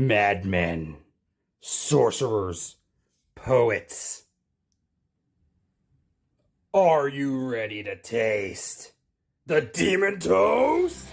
Madmen, sorcerers, poets. Are you ready to taste the demon toast?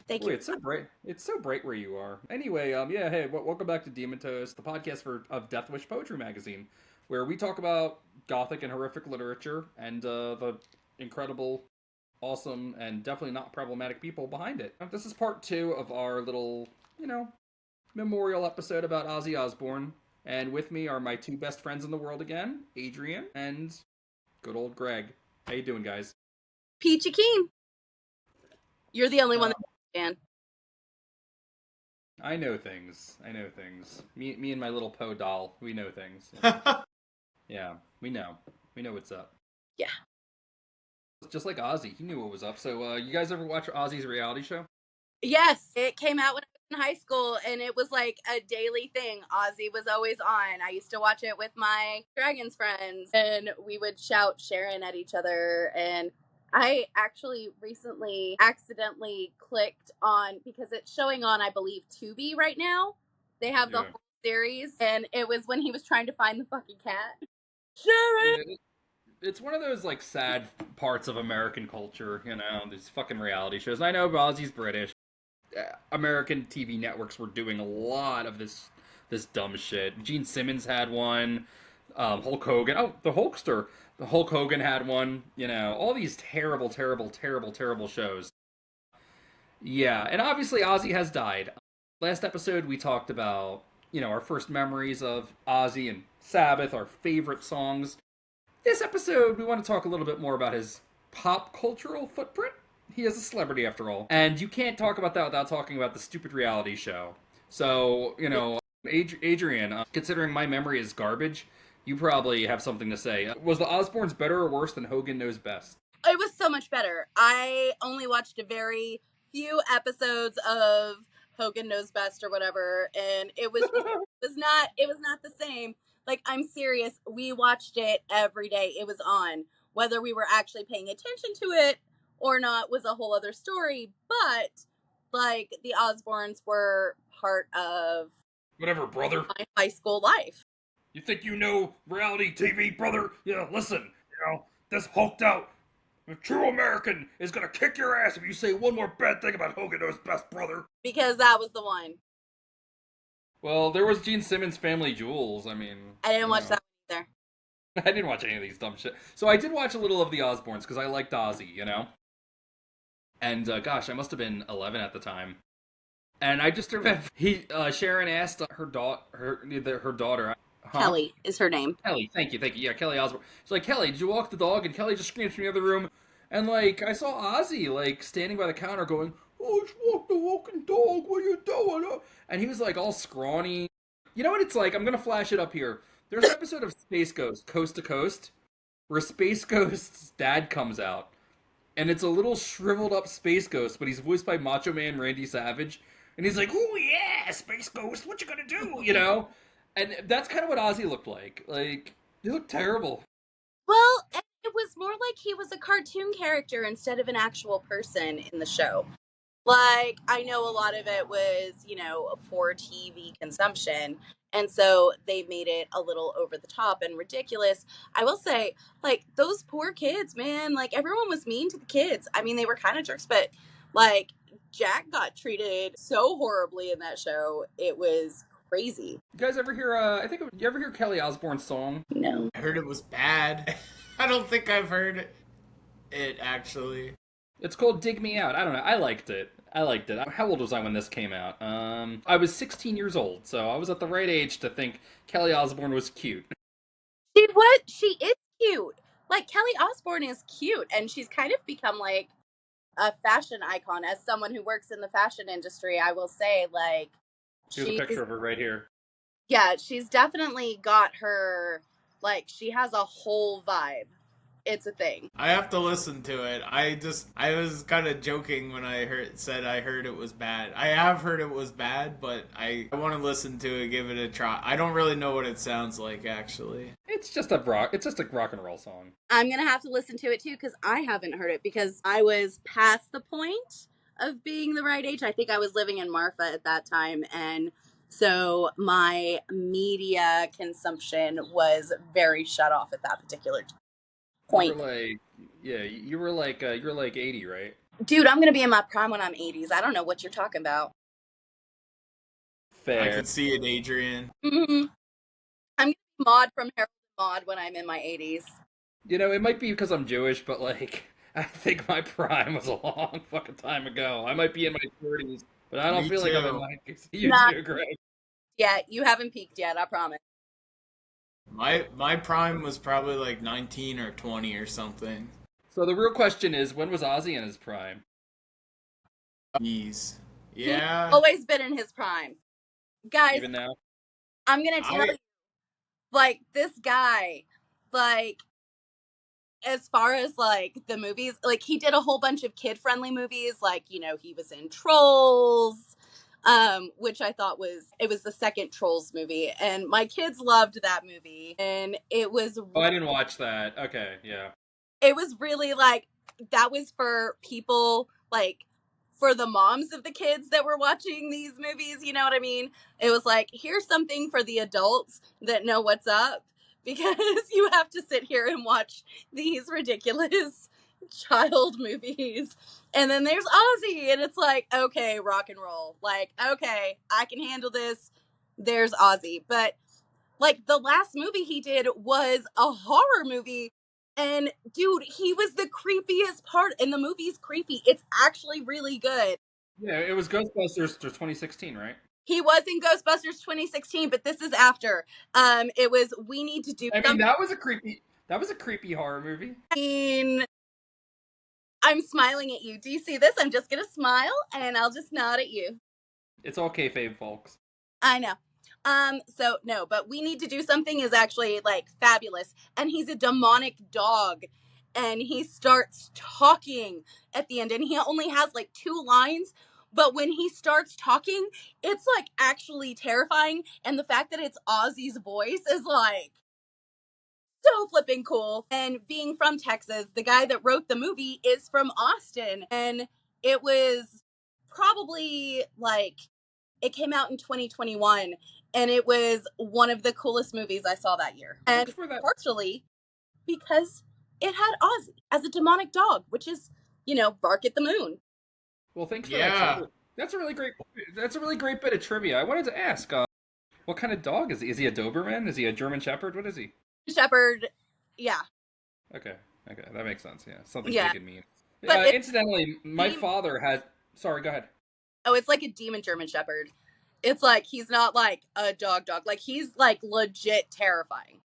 Wait, it's so bright. It's so bright where you are. Anyway, yeah, hey, welcome back to Demon Toast, the podcast of Death Wish Poetry Magazine, where we talk about gothic and horrific literature and the incredible, awesome, and definitely not problematic people behind it. This is part 2 of our little, memorial episode about Ozzy Osbourne, and with me are my 2 best friends in the world again, Adrian and good old Greg. How you doing, guys? Peachy Keen. You're the only one that can. I know things. Me and my little Poe doll, we know things. Yeah, we know. We know what's up. Yeah. Just like Ozzy, he knew what was up. So, you guys ever watch Ozzy's reality show? Yes, it came out when I was in high school, and it was like a daily thing. Ozzy was always on. I used to watch it with my Dragons friends, and we would shout Sharon at each other, and I actually recently accidentally clicked on, because it's showing on, I believe, Tubi right now. They have the whole series, and it was when he was trying to find the fucking cat. Sharon! Yeah, it's one of those, like, sad parts of American culture, these fucking reality shows. I know Ozzy's British. American TV networks were doing a lot of this dumb shit. Gene Simmons had one. Hulk Hogan. Oh, the Hulkster. The Hulk Hogan had one. All these terrible, terrible, terrible, terrible shows. Yeah, and obviously Ozzy has died. Last episode we talked about, our first memories of Ozzy and Sabbath, our favorite songs. This episode we want to talk a little bit more about his pop cultural footprint. He is a celebrity after all. And you can't talk about that without talking about the stupid reality show. So, Adrian, considering my memory is garbage, you probably have something to say. Was the Osbournes better or worse than Hogan Knows Best? It was so much better. I only watched a very few episodes of Hogan Knows Best or whatever, and it was not the same. Like, I'm serious. We watched it every day. It was on. Whether we were actually paying attention to it or not was a whole other story. But, like, the Osbournes were part of whatever, brother. My high school life. You think you know reality TV, brother? Yeah, listen, this hulked out, a true American is gonna kick your ass if you say one more bad thing about Hogan Knows Best, brother. Because that was the one. Well, there was Gene Simmons' Family Jewels. I didn't watch that one either. I didn't watch any of these dumb shit. So I did watch a little of the Osbournes because I liked Ozzy, And gosh, I must have been 11 at the time. And I just remember Sharon asked her daughter. Huh? Kelly is her name. Kelly, thank you. Yeah, Kelly Osbourne. She's like, Kelly, did you walk the dog? And Kelly just screamed from the other room. And, I saw Ozzy, standing by the counter going, oh, just walk the walking dog. What are you doing? And he was, all scrawny. You know what it's like? I'm going to flash it up here. There's an episode of Space Ghost, Coast to Coast, where Space Ghost's dad comes out. And it's a little shriveled up Space Ghost, but he's voiced by Macho Man Randy Savage. And he's like, oh, yeah, Space Ghost, what you gonna do, And that's kind of what Ozzy looked like. He looked terrible. Well, it was more like he was a cartoon character instead of an actual person in the show. I know a lot of it was, for TV consumption. And so they made it a little over the top and ridiculous. I will say, those poor kids, man, everyone was mean to the kids. I mean, they were kind of jerks, but, Jack got treated so horribly in that show. It was crazy. You guys ever hear, you ever hear Kelly Osbourne's song? No. I heard it was bad. I don't think I've heard it, actually. It's called Dig Me Out. I don't know. I liked it. How old was I when this came out? I was 16 years old, so I was at the right age to think Kelly Osbourne was cute. She She is cute. Like, Kelly Osbourne is cute, and she's kind of become like a fashion icon. As someone who works in the fashion industry, I will say, like, Here's a picture of her right here. Yeah, she's definitely got her, like, she has a whole vibe. It's a thing. I have to listen to it. I was kind of joking when I heard it was bad. I have heard it was bad, but I want to listen to it, give it a try. I don't really know what it sounds like, actually. It's just a rock and roll song. I'm gonna have to listen to it too, because I haven't heard it, because I was past the point of being the right age. I think I was living in Marfa at that time, and so my media consumption was very shut off at that particular point. You were like 80, right? Dude, I'm gonna be in my prime when I'm 80s. I don't know what you're talking about. Fair. I can see it, Adrian. Mm-hmm. I'm gonna be Maud from Harold and Maude when I'm in my 80s. You know, it might be because I'm Jewish, but like, I think my prime was a long fucking time ago. I might be in my 30s, but I don't Me feel like I'm in too. my 60s. You too, Greg. Yeah, you haven't peaked yet, I promise. My prime was probably like 19 or 20 or something. So the real question is, when was Ozzy in his prime? Jeez. Yeah. He's always been in his prime. Guys, Even now? I'm gonna tell you, like, this guy, like, as far as, like, the movies, like, he did a whole bunch of kid-friendly movies, like, you know, he was in Trolls, which I thought was the second Trolls movie, and my kids loved that movie, and it was... Oh, I didn't watch that. Okay, yeah. It was really, like, that was for people, like, for the moms of the kids that were watching these movies, you know what I mean? It was like, here's something for the adults that know what's up, because you have to sit here and watch these ridiculous child movies. And then there's Ozzy, and it's like, okay, rock and roll. Like, okay, I can handle this. There's Ozzy. But, like, the last movie he did was a horror movie. And, dude, he was the creepiest part, and the movie's creepy. It's actually really good. Yeah, it was Ghostbusters 2016, right? He was in Ghostbusters 2016, but this is after. It was We Need to Do Something. That was a creepy horror movie. I mean, I'm smiling at you. Do you see this? I'm just gonna smile, and I'll just nod at you. It's all kayfabe, folks. I know. So no, but We Need to Do Something is actually, like, fabulous. And he's a demonic dog. And he starts talking at the end. And he only has, like, 2 lines. But when he starts talking, it's, like, actually terrifying. And the fact that it's Ozzy's voice is, like, so flipping cool. And being from Texas, the guy that wrote the movie is from Austin. And it was probably, like, it came out in 2021, and it was one of the coolest movies I saw that year. And partially because it had Ozzy as a demonic dog, which is, you know, Bark at the Moon. Well, thanks for that. That's a really great bit of trivia. I wanted to ask, what kind of dog is he? Is he a Doberman? Is he a German Shepherd? What is he? Shepherd, yeah. Okay, that makes sense. Yeah, something yeah. big and mean. But incidentally, my father has. Sorry, go ahead. Oh, it's like a demon German Shepherd. It's like, he's not like a dog. Like, he's, like, legit terrifying.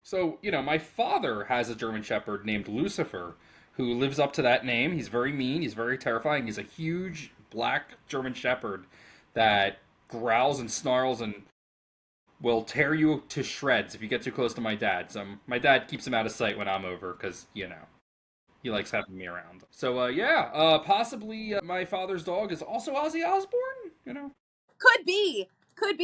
So, you know, my father has a German Shepherd named Lucifer, who lives up to that name. He's very mean. He's very terrifying. He's a huge black German Shepherd that growls and snarls and will tear you to shreds if you get too close to my dad. So my dad keeps him out of sight when I'm over because, you know, he likes having me around. So, possibly my father's dog is also Ozzy Osbourne, you know? Could be,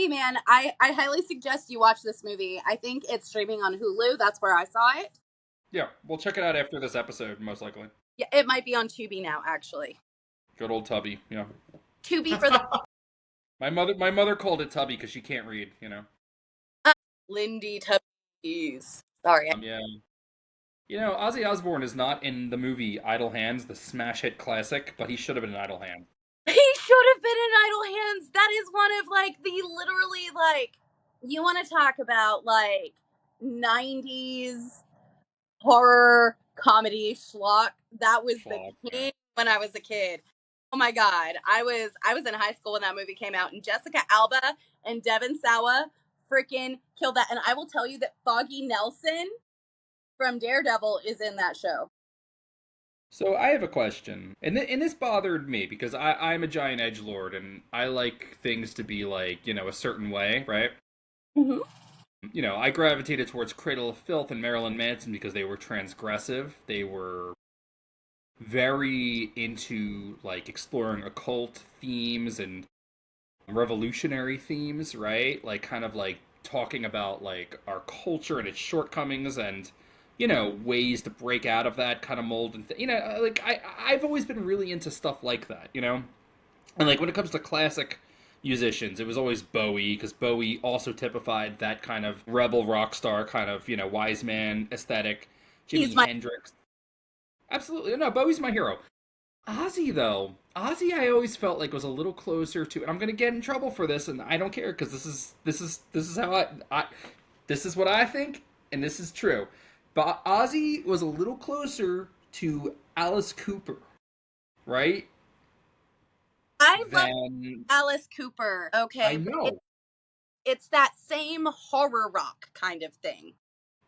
man. I highly suggest you watch this movie. I think it's streaming on Hulu. That's where I saw it. Yeah, we'll check it out after this episode, most likely. Yeah, it might be on Tubi now, actually. Good old Tubby, yeah. Tubi for the... My mother called it Tubby because she can't read, you know? Lindy Tubbies. Sorry. Yeah. You know, Ozzy Osbourne is not in the movie Idle Hands, the smash hit classic, but he should have been in Idle Hands. He should have been in Idle Hands. That is one of, like, the literally, like, you want to talk about, like, 90s horror comedy schlock. That was the king when I was a kid. Oh my God. I was in high school when that movie came out, and Jessica Alba and Devon Sawa freaking killed that. And I will tell you that Foggy Nelson from Daredevil is in that show. So I have a question, and this bothered me because I'm a giant edgelord, and I like things to be like a certain way, right? Hmm. I gravitated towards Cradle of Filth and Marilyn Manson because they were transgressive. They were very into like exploring occult themes and revolutionary themes, right? Like kind of like talking about like our culture and its shortcomings and ways to break out of that kind of mold and like I've always been really into stuff like that, and like when it comes to classic musicians, it was always Bowie because Bowie also typified that kind of rebel rock star kind of wise man aesthetic. He's Jimi my Hendrix, absolutely no. Bowie's my hero. Ozzy though, Ozzy I always felt like was a little closer to, and I'm gonna get in trouble for this, and I don't care because this is how I this is what I think, and this is true. But Ozzy was a little closer to Alice Cooper, right? I love Than Alice Cooper. I Okay, but know, it's that same horror rock kind of thing.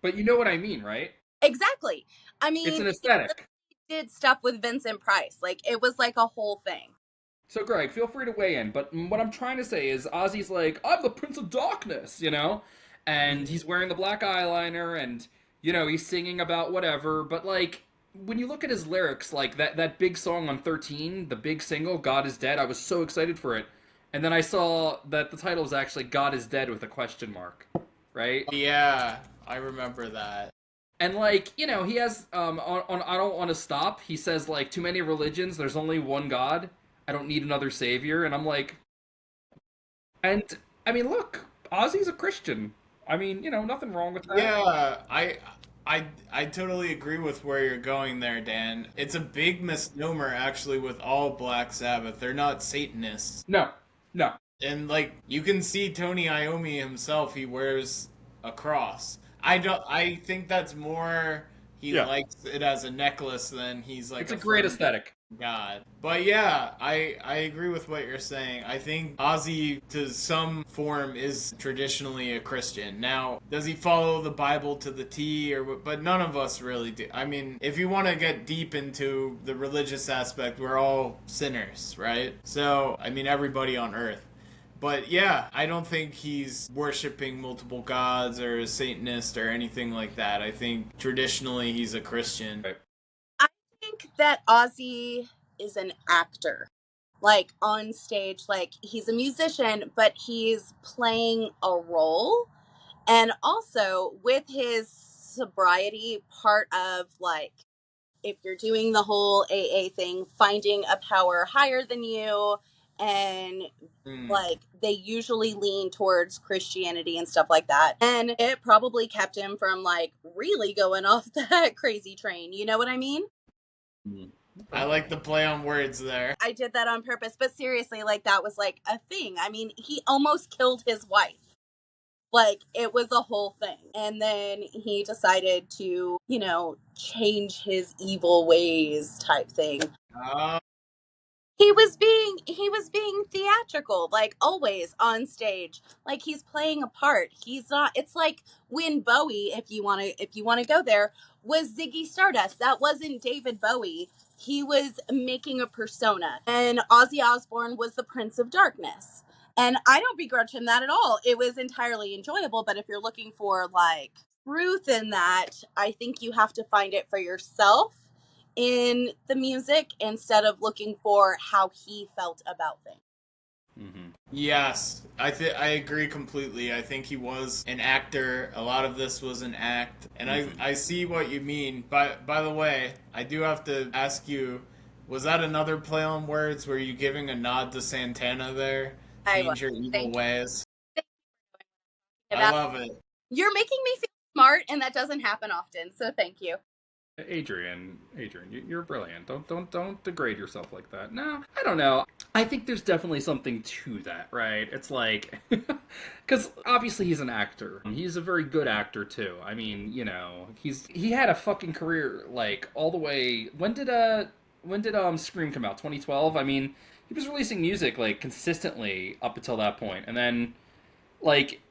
but you know what I mean, right? Exactly. I It's mean, an he aesthetic. did stuff with Vincent Price. Like it was like a whole thing. So, Greg, feel free to weigh in. But what I'm trying to say is, Ozzy's like, I'm the Prince of Darkness, and he's wearing the black eyeliner, and he's singing about whatever. But like, when you look at his lyrics, like that big song on 13, the big single, "God Is Dead," I was so excited for it, and then I saw that the title was actually "God Is Dead" with a question mark, right? Yeah, I remember that. And like, he has on I Don't Want to Stop, he says like, too many religions, there's only one God. I don't need another savior. And I'm like, and I mean, look, Ozzy's a Christian. I mean, nothing wrong with that. Yeah, I totally agree with where you're going there, Dan. It's a big misnomer actually with all Black Sabbath. They're not Satanists. No, no. And like you can see Tony Iommi himself, he wears a cross. I think that's more he Yeah. likes it as a necklace than he's like It's a great affirming aesthetic. God. But yeah, I agree with what you're saying. I think Ozzy to some form is traditionally a Christian. Now, does he follow the Bible to the T but none of us really do. I mean, if you want to get deep into the religious aspect, we're all sinners, right? So, I mean everybody on earth. But yeah, I don't think he's worshiping multiple gods or a Satanist or anything like that. I think traditionally he's a Christian. Right. I think that Ozzy is an actor. Like on stage, like he's a musician, but he's playing a role. And also with his sobriety, part of like if you're doing the whole AA thing, finding a power higher than you, and like they usually lean towards Christianity and stuff like that. And it probably kept him from like really going off that crazy train. You know what I mean? I like the play on words there. I did that on purpose, but seriously, like that was like a thing. I mean, he almost killed his wife. Like it was a whole thing. And then he decided to, change his evil ways type thing. He was being theatrical, like always on stage. Like he's playing a part. He's not. It's like when Bowie, if you want to go there, was Ziggy Stardust. That wasn't David Bowie. He was making a persona. And Ozzy Osbourne was the Prince of Darkness. And I don't begrudge him that at all. It was entirely enjoyable. But if you're looking for like truth in that, I think you have to find it for yourself in the music instead of looking for how he felt about things. Mm-hmm. Yes, I agree completely. I think he was an actor. A lot of this was an act, and I see what you mean. By the way, I do have to ask you, was that another play on words? Were you giving a nod to Santana there? Change your evil ways. I love it. You're making me feel smart, and that doesn't happen often. So thank you. Adrian, you're brilliant. Don't degrade yourself like that. No, I don't know. I think there's definitely something to that, right? It's like, because obviously he's an actor. He's a very good actor too. I mean, he had a fucking career like all the way. When did Scream come out? 2012. I mean, he was releasing music like consistently up until that point, and then like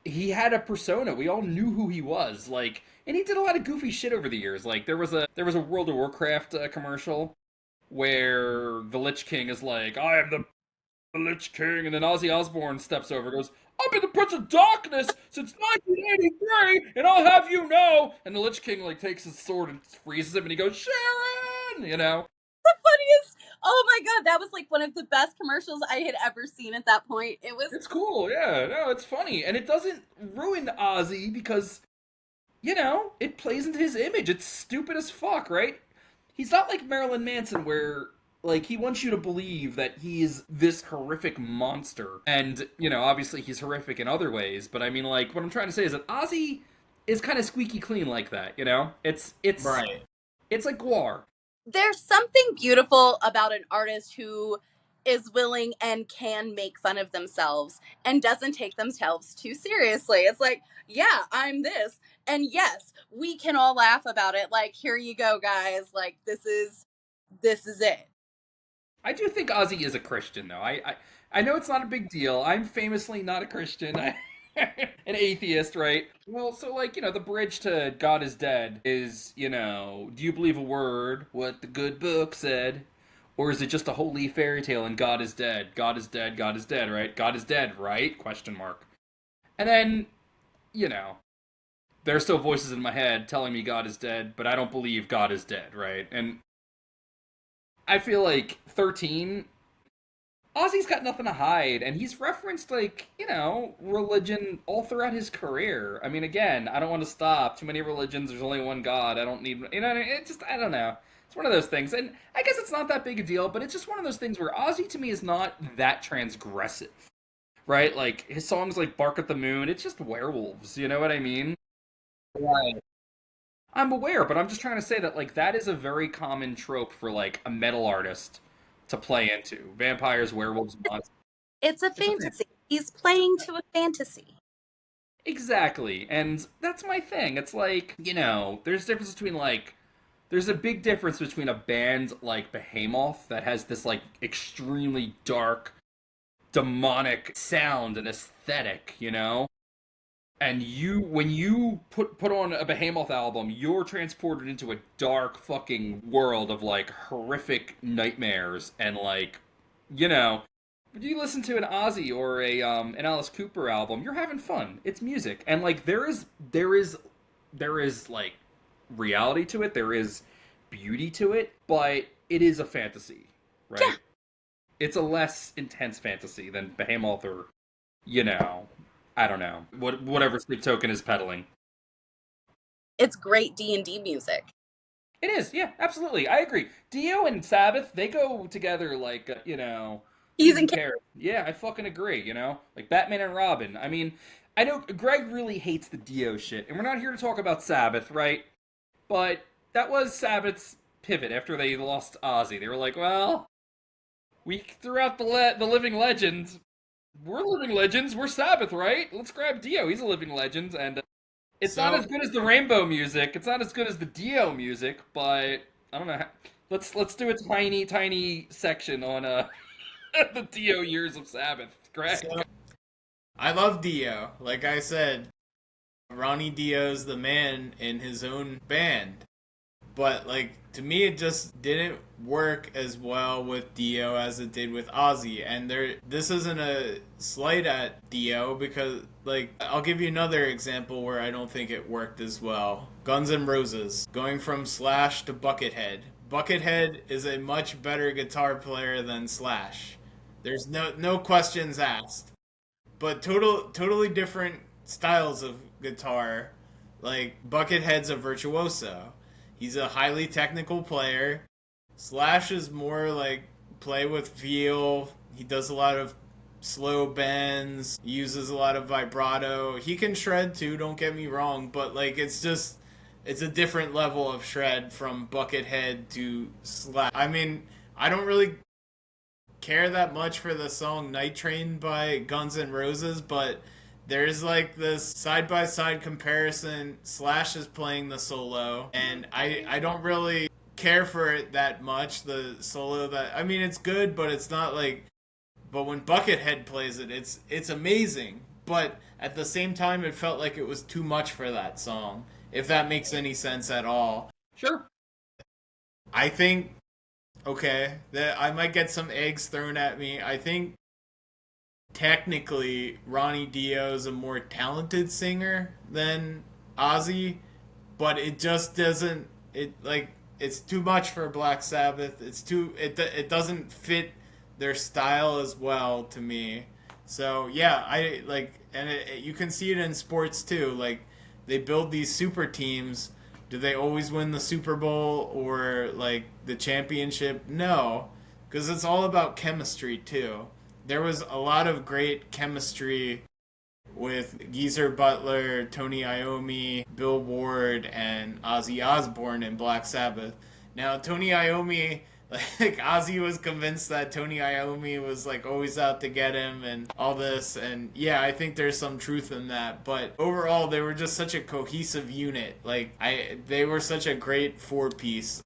he had a persona. We all knew who he was. Like, and he did a lot of goofy shit over the years. Like, there was a World of Warcraft commercial where the Lich King is like, "I am the Lich King," and then Ozzy Osbourne steps over, and goes, "I've been the Prince of Darkness since 1983, and I'll have you know." And the Lich King like takes his sword and freezes him, and he goes, "Sharon," you know. The funniest. Oh my god, that was like one of the best commercials I had ever seen at that point. It was It's cool, yeah. No, it's funny, and it doesn't ruin Ozzy because it plays into his image. It's stupid as fuck, right? He's not like Marilyn Manson where like he wants you to believe that he's this horrific monster. And, obviously he's horrific in other ways, but I mean like what I'm trying to say is that Ozzy is kind of squeaky clean like that, It's Right. It's like Guar. there's something beautiful about an artist who is willing and can make fun of themselves and doesn't take themselves too seriously. It's like, yeah, I'm this. And yes, we can all laugh about it. Like, here you go, guys. Like, this is it. I do think Ozzy is a Christian though. I know it's not a big deal. I'm famously not a Christian. An atheist, right? Well, so like, the bridge to God is Dead is, do you believe a word, what the good book said? Or is it just a holy fairy tale and God is dead? God is dead, God is dead, right? God is dead, right? Question mark. And then, there are still voices in my head telling me God is dead, but I don't believe God is dead, right? And I feel like 13 Ozzy's got nothing to hide, and he's referenced, like, religion all throughout his career. I mean, again, I don't want to stop. Too many religions, there's only one God. I don't need, it just, I don't know. It's one of those things, and I guess it's not that big a deal, but it's just one of those things where Ozzy, to me, is not that transgressive, right? Like, his songs like Bark at the Moon, it's just werewolves, you know what I mean? Right. I'm aware, but I'm just trying to say that, like, that is a very common trope for, like, a metal artist to play into. Vampires, werewolves, monsters. It's a fantasy. He's playing to a fantasy. Exactly. And that's my thing. It's like, there's a difference between, like, there's a big difference between a band like Behemoth that has this, like, extremely dark, demonic sound and aesthetic, And when you put on a Behemoth album, you're transported into a dark fucking world of like horrific nightmares and like, when you listen to an Ozzy or an Alice Cooper album, you're having fun. It's music, and like there is like reality to it. There is beauty to it, but it is a fantasy, right? Yeah. It's a less intense fantasy than Behemoth or, I don't know. Whatever Sleep Token is peddling. It's great D&D music. It is, yeah, absolutely. I agree. Dio and Sabbath, they go together like, He's in character. Yeah, I fucking agree, Like Batman and Robin. I mean, I know Greg really hates the Dio shit, and we're not here to talk about Sabbath, right? But that was Sabbath's pivot after they lost Ozzy. They were like, well, we threw out the living legend. We're living legends. We're Sabbath, right? Let's grab Dio. He's a living legend, and it's not as good as the Rainbow music. It's not as good as the Dio music, but I don't know. Let's do a tiny section on the Dio years of Sabbath. Correct. So, I love Dio. Like I said, Ronnie Dio's the man in his own band. But, like, to me, it just didn't work as well with Dio as it did with Ozzy. And this isn't a slight at Dio because, like, I'll give you another example where I don't think it worked as well. Guns N' Roses, going from Slash to Buckethead. Buckethead is a much better guitar player than Slash. There's no questions asked. But totally different styles of guitar. Like, Buckethead's a virtuoso. He's a highly technical player. Slash is more like play with feel. He does a lot of slow bends, uses a lot of vibrato. He can shred too, don't get me wrong, but like it's a different level of shred from Buckethead to Slash. I mean, I don't really care that much for the song Night Train by Guns N' Roses, but there's like this side-by-side comparison. Slash is playing the solo, and I don't really care for it that much, the solo I mean, it's good, but it's not like... But when Buckethead plays it, it's amazing. but at the same time, it felt like it was too much for that song, if that makes any sense at all. Sure. I think, okay, that I might get some eggs thrown at me. I think technically Ronnie Dio is a more talented singer than Ozzy, but it just doesn't. It's too much for Black Sabbath. It doesn't fit their style as well to me. So yeah, I like, and you can see it in sports too. Like they build these super teams. Do they always win the Super Bowl or like the championship? No, because it's all about chemistry too. There was a lot of great chemistry with Geezer Butler, Tony Iommi, Bill Ward, and Ozzy Osbourne in Black Sabbath. Now, Tony Iommi, like Ozzy was convinced that Tony Iommi was like always out to get him and all this, and yeah, I think there's some truth in that. But overall, they were just such a cohesive unit. Like they were such a great four piece,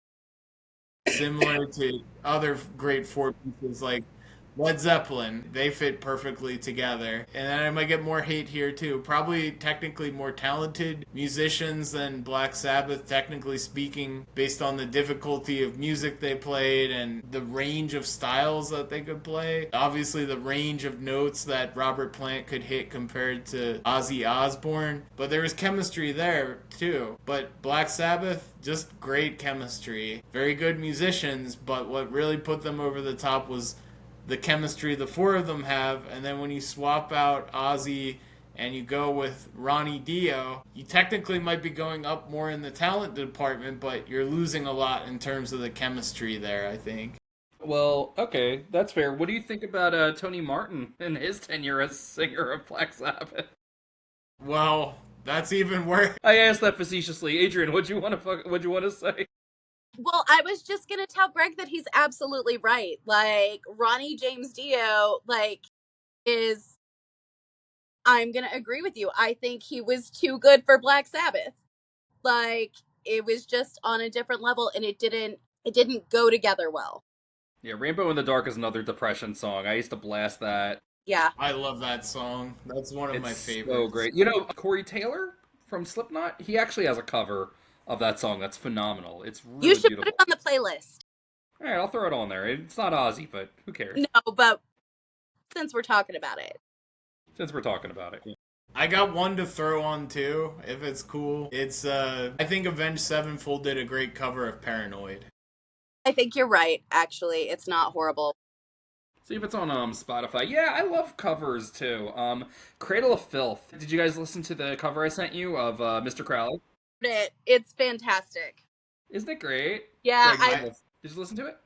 similar to other great four pieces like Led Zeppelin. They fit perfectly together. And then I might get more hate here too. Probably technically more talented musicians than Black Sabbath, technically speaking, based on the difficulty of music they played and the range of styles that they could play. Obviously the range of notes that Robert Plant could hit compared to Ozzy Osbourne. But there was chemistry there too. But Black Sabbath, just great chemistry. Very good musicians, but what really put them over the top was the chemistry the four of them have, and then when you swap out Ozzy and you go with Ronnie Dio, you technically might be going up more in the talent department, but you're losing a lot in terms of the chemistry there, I think. Well, okay, that's fair. What do you think about Tony Martin and his tenure as singer of Black Sabbath? Well, that's even worse. I asked that facetiously. Adrian, what'd you want to say? Well, I was just gonna tell Greg that he's absolutely right. Like Ronnie James Dio, is I'm gonna agree with you. I think he was too good for Black Sabbath. Like it was just on a different level, and it didn't go together well. Yeah, Rainbow in the Dark is another Depression song. I used to blast that. Yeah, I love that song. That's one of my favorites. So great. You know, Corey Taylor from Slipknot, he actually has a cover of that song that's phenomenal. It's really you should beautiful. put it on the playlist. All right, I'll throw it on there. It's not Ozzy, but who cares? No, but since we're talking about it. Since we're talking about it. I got one to throw on too, if it's cool. It's I think Avenged Sevenfold did a great cover of Paranoid. I think you're right, actually. It's not horrible. See if it's on Spotify. Yeah, I love covers too. Cradle of Filth. Did you guys listen to the cover I sent you of Mr. Crowley? It's fantastic. Isn't it great? Yeah, Did you listen to it?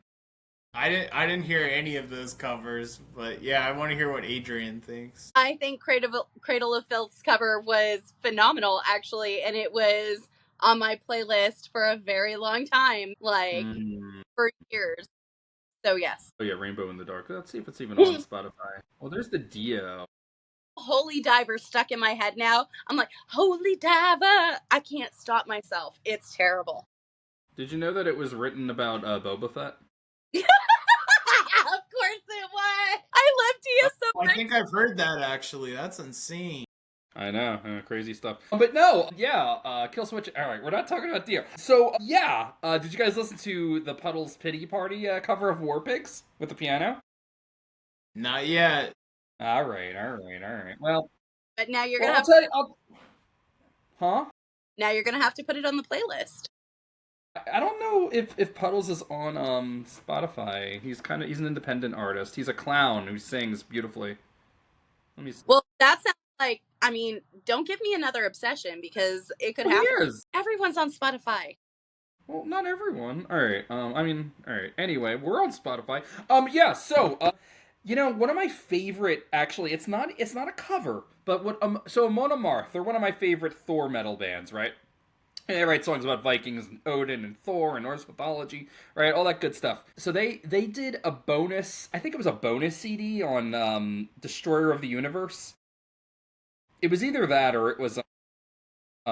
I didn't hear any of those covers, but yeah, I want to hear what Adrian thinks. I think Cradle of Filth's cover was phenomenal, actually, and it was on my playlist for a very long time, for years. So yes. Oh yeah, Rainbow in the Dark. Let's see if it's even on Spotify. Well, there's the Dio. Holy Diver stuck in my head now. I'm like, Holy Diver! I can't stop myself. It's terrible. Did you know that it was written about Boba Fett? Of course it was! I love Dio so much. I think I've heard that actually. That's insane. I know, crazy stuff. But no, yeah, Kill Switch. All right, we're not talking about Dio. So yeah, did you guys listen to the Puddles Pity Party cover of War Pigs with the piano? Not yet. All right. Well, but now you're gonna have to. Huh? Now you're gonna have to put it on the playlist. I don't know if Puddles is on Spotify. He's an independent artist. He's a clown who sings beautifully. Let me see. Well, that sounds like, I mean, don't give me another obsession because it could happen. Everyone's on Spotify. Well, not everyone. All right. All right. Anyway, we're on Spotify. Yeah. So, you know, one of my favorite, actually, it's not a cover, but so Amon Amarth, they're one of my favorite Thor metal bands, right? They write songs about Vikings and Odin and Thor and Norse mythology, right? All that good stuff. So they did a bonus, I think it was a bonus CD on Destroyer of the Universe. It was either that or it was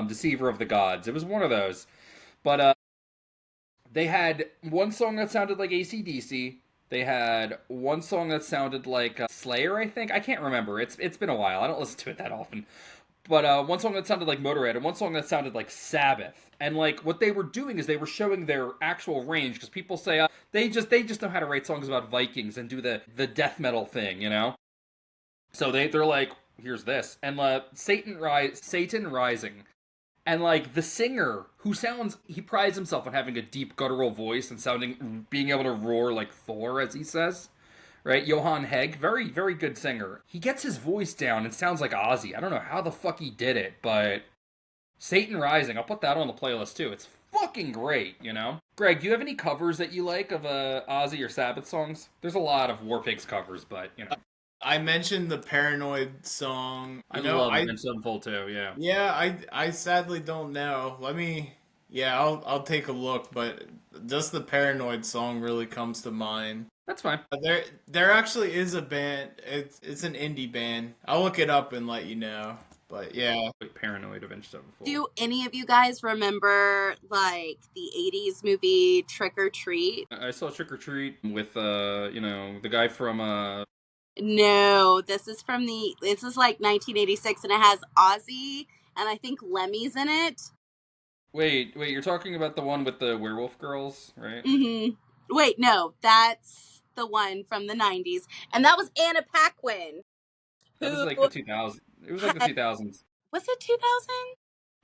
Deceiver of the Gods. It was one of those. But they had one song that sounded like AC/DC, They had one song that sounded like Slayer, I think. I can't remember. It's been a while. I don't listen to it that often. But one song that sounded like Motorhead and one song that sounded like Sabbath. And like what they were doing is they were showing their actual range because people say they just know how to write songs about Vikings and do the death metal thing, you know. So they're like, here's this and Satan Rising. And like the singer he prides himself on having a deep guttural voice and being able to roar like Thor, as he says, right? Johan Hegg, very, very good singer. He gets his voice down and sounds like Ozzy. I don't know how the fuck he did it, but Satan Rising, I'll put that on the playlist too. It's fucking great, you know? Greg, do you have any covers that you like of Ozzy or Sabbath songs? There's a lot of War Pigs covers, but, you know. I mentioned the Paranoid song. I love Avenged Sevenfold too, yeah. Yeah, I sadly don't know. I'll take a look, but just the Paranoid song really comes to mind. That's fine. There actually is a band. It's an indie band. I'll look it up and let you know. But yeah, Paranoid Avenged Sevenfold. Do any of you guys remember like the 80s movie Trick or Treat? I saw Trick or Treat with the guy from No, this is like 1986 and it has Ozzy and I think Lemmy's in it. Wait, you're talking about the one with the werewolf girls, right? Mm-hmm. Wait, no, that's the one from the 90s. And that was Anna Paquin. That was like the 2000s. It was like the 2000s. Was it 2000?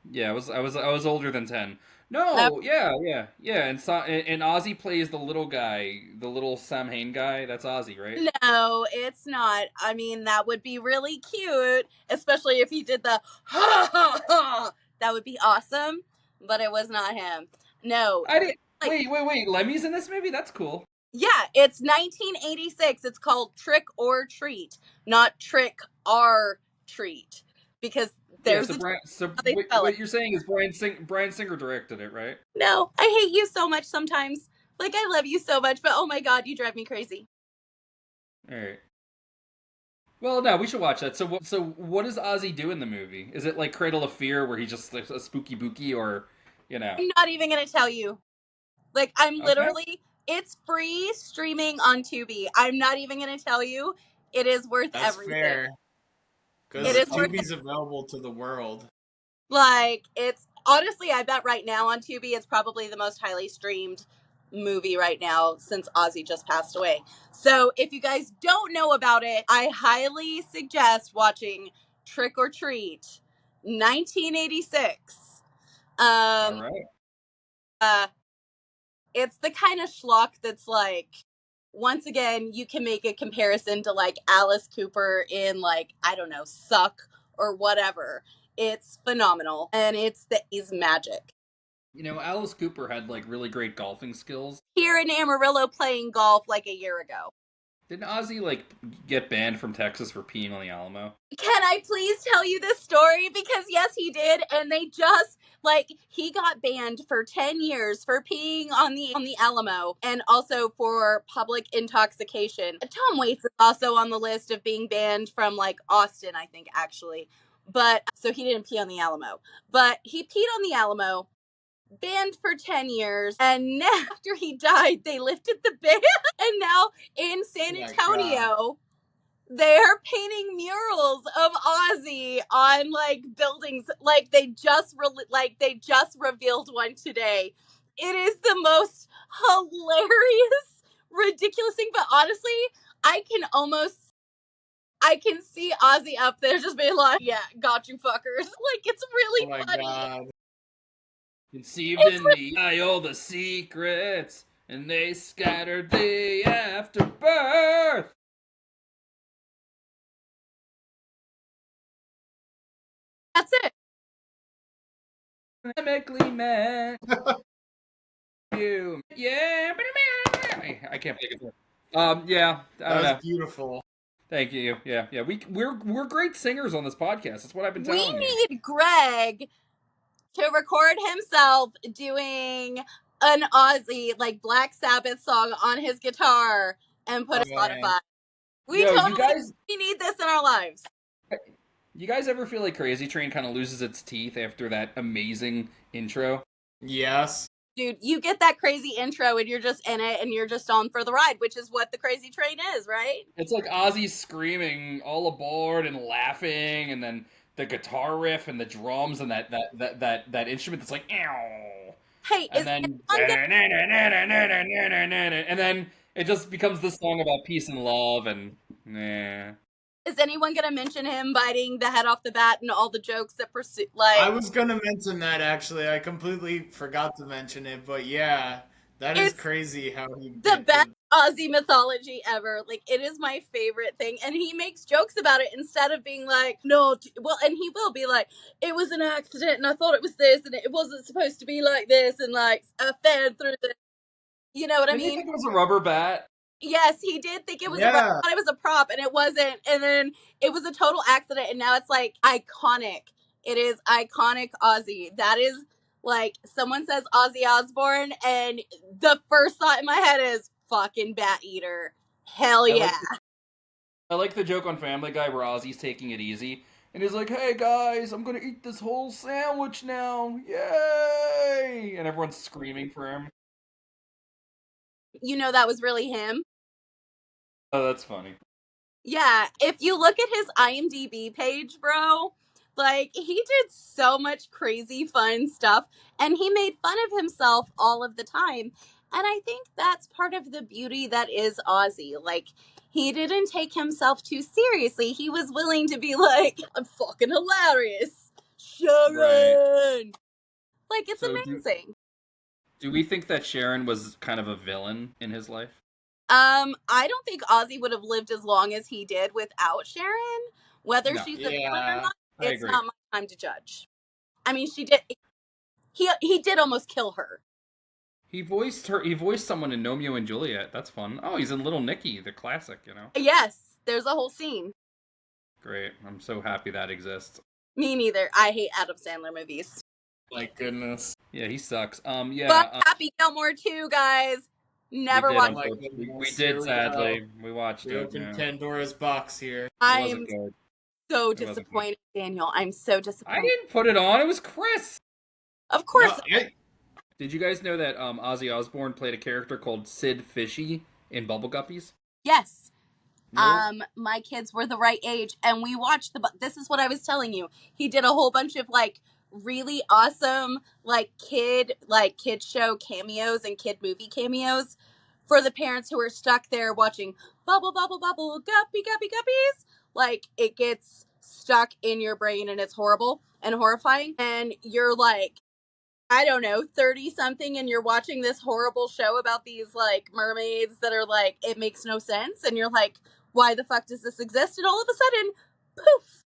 Yeah, I was older than 10. No, yeah. And Ozzy plays the little guy, the little Sam Hain guy. That's Ozzy, right? No, it's not. I mean, that would be really cute, especially if he did the ha ha ha. That would be awesome, but it was not him. No. I didn't. Wait. Lemmy's in this movie? That's cool. Yeah, it's 1986. It's called Trick or Treat, not Trick or Treat, because there's what you're saying is Bryan Singer directed it, right? No, I hate you so much sometimes. Like, I love you so much, but oh my god, you drive me crazy. All right. Well, no, we should watch that. So what does Ozzy do in the movie? Is it like Cradle of Fear, where he's just like a spooky bookie, or, you know? I'm not even gonna tell you. Like, I'm literally, it's free streaming on Tubi. I'm not even gonna tell you. It is worth everything. That's fair. Because Tubi's available to the world. Like, it's, honestly, I bet right now on Tubi, it's probably the most highly streamed movie right now since Ozzy just passed away. So if you guys don't know about it, I highly suggest watching Trick or Treat, 1986. All right. It's the kind of schlock that's like, once again, you can make a comparison to like Alice Cooper in like, I don't know, Suck or whatever. It's phenomenal, and it's magic. You know, Alice Cooper had like really great golfing skills. Here in Amarillo playing golf like a year ago. Didn't Ozzy like get banned from Texas for peeing on the Alamo? Can I please tell you this story? Because yes, he did, and they just he got banned for 10 years for peeing on the Alamo, and also for public intoxication. Tom Waits is also on the list of being banned from like Austin, I think, actually. But so he didn't pee on the Alamo, but he peed on the Alamo. Banned for 10 years, and after he died, they lifted the ban, and now in San Antonio, they're painting murals of Ozzy on like buildings. Like they just revealed one today. It is the most hilarious, ridiculous thing. But honestly, I can see Ozzy up there just being like, "Yeah, got you, fuckers." Like, it's really funny. God. Conceived in the eye all the secrets, and they scattered the afterbirth. That's it. Chemically man. You. Yeah. I can't think of it. Yeah. That's beautiful. Thank you. Yeah. We're great singers on this podcast. That's what I've been telling you. We need Greg to record himself doing an Ozzy like Black Sabbath song on his guitar and put it on Spotify. We need this in our lives. You guys ever feel like Crazy Train kind of loses its teeth after that amazing intro? Yes. Dude, you get that crazy intro and you're just in it and you're just on for the ride, which is what the Crazy Train is, right? It's like Ozzy screaming all aboard and laughing, and then the guitar riff and the drums and that instrument that's like, ow. Hey, And then and then it just becomes this song about peace and love and is anyone gonna mention him biting the head off the bat and all the jokes that pursue? Like, I was gonna mention that actually. I completely forgot to mention it, but yeah, that is crazy how he the best Ozzy mythology ever. Like, it is my favorite thing, and he makes jokes about it instead of being like, no, well, and he will be like, it was an accident, and I thought it was this, and it wasn't supposed to be like this, and like a fan through this. You know what I Didn't you mean? think it was a rubber bat? Yes, he did think it was a prop, thought it was a prop, and it wasn't. And then it was a total accident, and now it's like iconic. It is iconic Ozzy. That is like, someone says Ozzy Osbourne, and the first thought in my head is fucking Bat Eater. Hell yeah. I like the joke on Family Guy where Ozzy's taking it easy. And he's like, hey guys, I'm gonna eat this whole sandwich now. Yay! And everyone's screaming for him. You know that was really him? Oh, that's funny. Yeah, if you look at his IMDb page, bro, like, he did so much crazy fun stuff, and he made fun of himself all of the time. And I think that's part of the beauty that is Ozzy. Like, he didn't take himself too seriously. He was willing to be like, I'm fucking hilarious. Sharon! Right. Like, it's so amazing. Do we think that Sharon was kind of a villain in his life? I don't think Ozzy would have lived as long as he did without Sharon. Whether she's a villain or not, it's not my time to judge. I mean, she did. He did almost kill her. He voiced her. He voiced someone in Romeo and Juliet. That's fun. Oh, he's in Little Nicky, the classic. You know. Yes, there's a whole scene. Great. I'm so happy that exists. Me neither. I hate Adam Sandler movies. My goodness. Yeah, he sucks. Yeah. But Happy Gilmore 2, guys. Never watched it. We did, sadly. We watched it. We opened Pandora's box here. I'm so disappointed, Daniel. I'm so disappointed. I didn't put it on. It was Chris. Of course. No, did you guys know that Ozzy Osbourne played a character called Sid Fishy in Bubble Guppies? Yes. Nope. My kids were the right age, and we watched this is what I was telling you. He did a whole bunch of, like, really awesome, kid show cameos and kid movie cameos for the parents who are stuck there watching Bubble, Bubble, Bubble, Guppy, Guppy, Guppies. Like, it gets stuck in your brain, and it's horrible and horrifying. And you're like, I don't know, 30-something, and you're watching this horrible show about these, like, mermaids that are like, it makes no sense. And you're like, why the fuck does this exist? And all of a sudden, poof,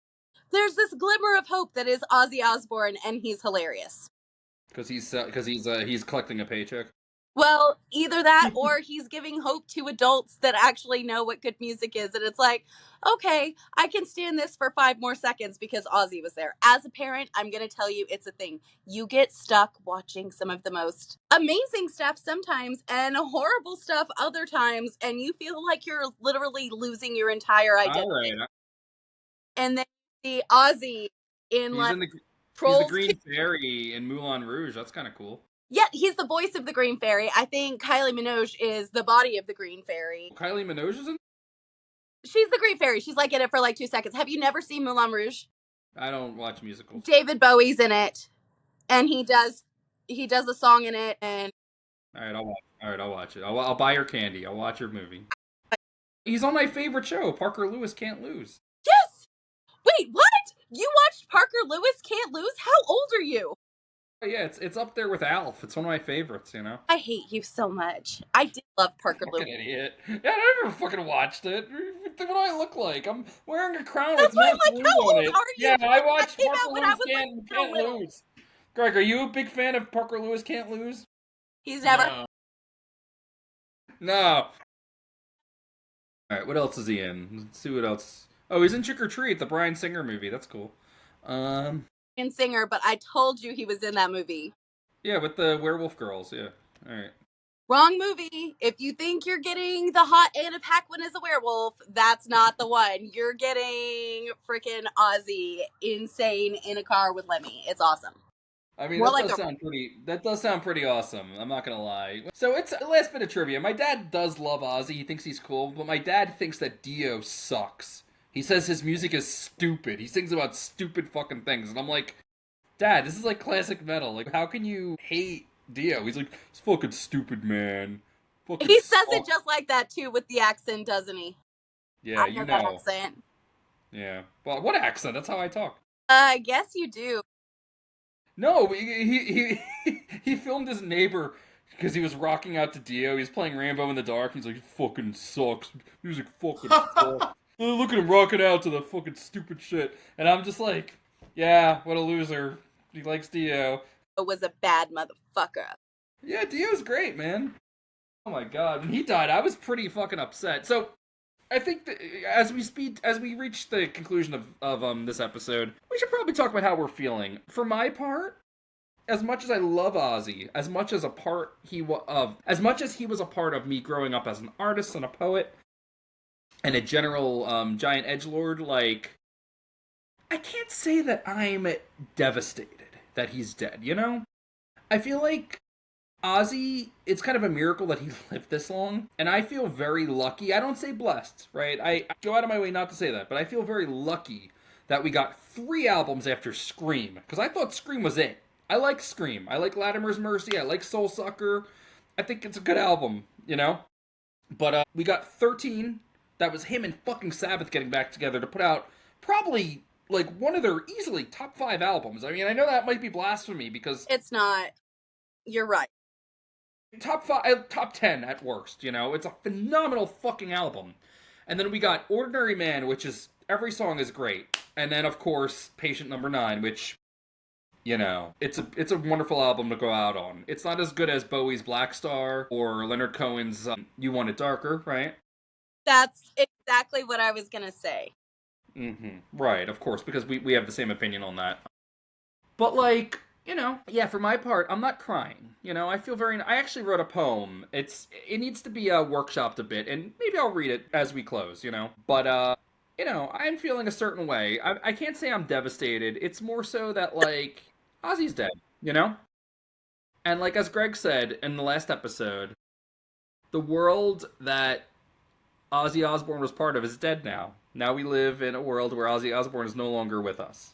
there's this glimmer of hope that is Ozzy Osbourne, and he's hilarious. Because he's collecting a paycheck. Well, either that or he's giving hope to adults that actually know what good music is. And it's like, okay, I can stand this for 5 more seconds because Ozzy was there. As a parent, I'm going to tell you it's a thing. You get stuck watching some of the most amazing stuff sometimes and horrible stuff other times. And you feel like you're literally losing your entire identity. Right. And then the Ozzy in he's the Green Fairy in Moulin Rouge. That's kind of cool. Yeah, he's the voice of the Green Fairy. I think Kylie Minogue is the body of the Green Fairy. Kylie Minogue is in? She's the Green Fairy. She's like in it for like 2 seconds. Have you never seen Moulin Rouge? I don't watch musicals. David Bowie's in it, and he does a song in it. And all right, I'll watch it. I'll buy your candy. I'll watch your movie. He's on my favorite show, Parker Lewis Can't Lose. Yes. Wait, what? You watched Parker Lewis Can't Lose? How old are you? Yeah, it's up there with Alf. It's one of my favorites, you know? I hate you so much. I did love Parker Lewis. Idiot. Yeah, I never fucking watched it. What do I look like? I'm wearing a crown with no glue on it. Yeah, I watched Parker Lewis Can't Lose. Greg, are you a big fan of Parker Lewis Can't Lose? He's never... No. Alright, what else is he in? Let's see what else. Oh, he's in Trick or Treat, the Bryan Singer movie. That's cool. Singer, but I told you he was in that movie. Yeah, with the werewolf girls, yeah. Alright. Wrong movie. If you think you're getting the hot Anna Paquin as a werewolf, that's not the one. You're getting freaking Ozzy insane in a car with Lemmy. It's awesome. I mean, More that like does a sound pretty. That does sound pretty awesome. I'm not gonna lie. So it's a last bit of trivia. My dad does love Ozzy. He thinks he's cool, but my dad thinks that Dio sucks. He says his music is stupid. He sings about stupid fucking things, and I'm like, Dad, this is like classic metal. Like, how can you hate Dio? He's like, it's fucking stupid, man. Fucking he says it sucks. just like that too with the accent, doesn't he? Yeah, I you know that know. accent. Yeah. Well, what accent? That's how I talk. I guess you do. No, he filmed his neighbor because he was rocking out to Dio. He's playing Rambo in the Dark. He's like, fucking sucks. Music fucking sucks. Look at him rocking out to the fucking stupid shit. And I'm just like, yeah, what a loser. He likes Dio. It was a bad motherfucker. Yeah, Dio's great, man. Oh my god, when he died, I was pretty fucking upset. So, I think that as we reach the conclusion of this episode, we should probably talk about how we're feeling. For my part, as much as I love Ozzy, as much as as much as he was a part of me growing up as an artist and a poet and a general giant edgelord, like, I can't say that I'm devastated that he's dead. You know, I feel like Ozzy, it's kind of a miracle that he lived this long, and I feel very lucky. I don't say blessed, right? I go out of my way not to say that, but I feel very lucky that we got 3 albums after Scream, because I thought Scream was it. I like Scream. I like Latimer's Mercy. I like Soul Sucker. I think it's a good album, you know? But we got 13. That was him and fucking Sabbath getting back together to put out probably like one of their easily top 5 albums. I mean, I know that might be blasphemy because It's not. You're right. top 5, top 10 at worst, you know? It's a phenomenal fucking album. And then we got Ordinary Man, which is, every song is great. And then, of course, Patient Number 9, which, you know, it's a wonderful album to go out on. It's not as good as Bowie's Black Star or Leonard Cohen's You Want It Darker, right? That's exactly what I was gonna say. Mm-hmm. Right, of course, because we have the same opinion on that. But, like, you know, yeah, for my part, I'm not crying. You know, I feel very... I actually wrote a poem. It needs to be workshopped a bit, and maybe I'll read it as we close, you know? But, you know, I'm feeling a certain way. I can't say I'm devastated. It's more so that, like, Ozzy's dead, you know? And, like, as Greg said in the last episode, the world that Ozzy Osbourne was part of is dead now. Now we live in a world where Ozzy Osbourne is no longer with us.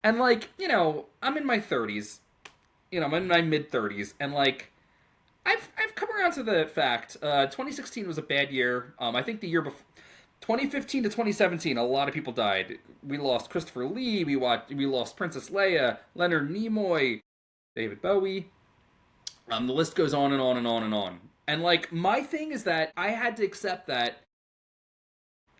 And, like, you know, I'm in my 30s. You know, I'm in my mid-30s. And, like, I've come around to the fact 2016 was a bad year. I think the year before... 2015 to 2017, a lot of people died. We lost Christopher Lee. We lost Princess Leia, Leonard Nimoy, David Bowie. The list goes on and on and on and on. And, like, my thing is that I had to accept that,